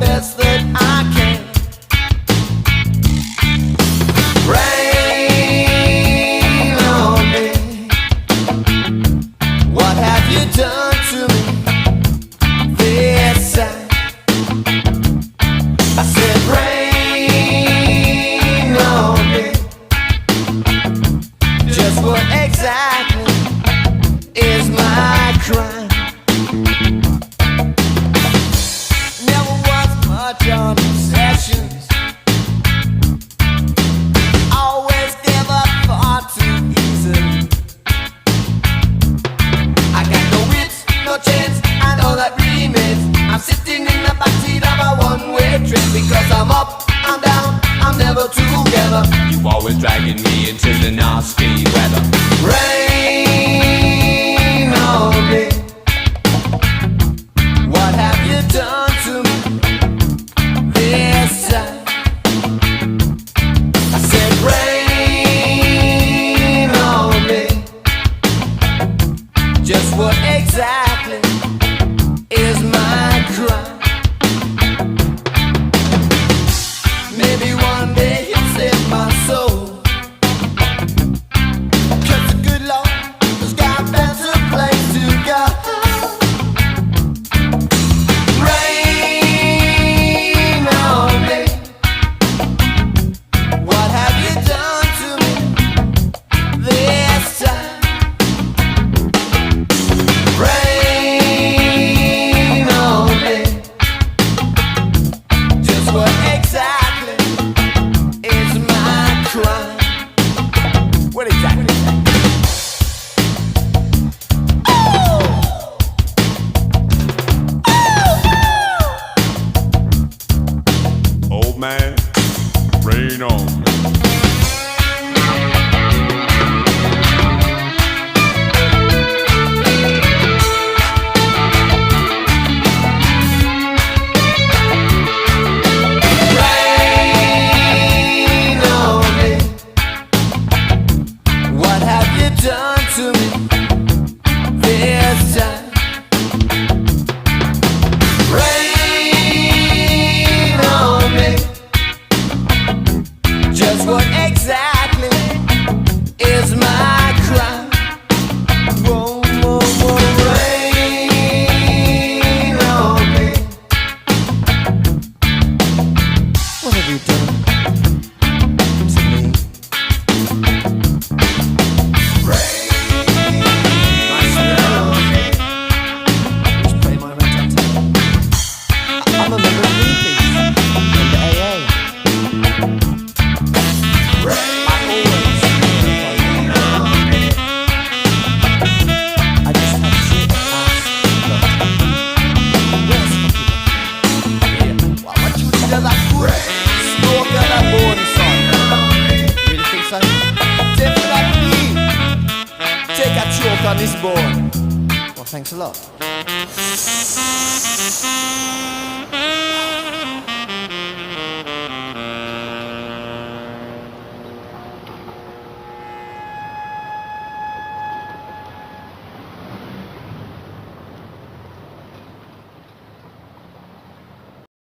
best that I can. Rain on me. What have you done to me this time? I said rain on me. Just what exactly is my crime? Never was much on obsessions. Always give up far too easily. I got no wits, no chance, and all that remains. I'm sitting in the backseat of a one-way trip because I'm up, I'm down, I'm never together. You always dragging me into the nasty weather. Rain on me. What have you done to me this time? I said rain on me. Just what exactly is my crime? Maybe one day he'll save my soul. 'Cause the good Lord has got a better place to go. Rain on me. What have you done to me this time? Rain on me. Just what exactly is my crime? What exactly? Old man, rain on me. Rain on me. What have you done to me this time? Rain on me. Just what exactly is my crime? Whoa, whoa, whoa. Rain on me. What have you done to me? Rain on me. Just play my rat-tat-tat. I'm a member of Greenpeace and the AA. I just have shit ass luck. Yes, yeah. What you did that smoke on that board, son? Really think so? Definitely take a choke on this board. Well, thanks a lot.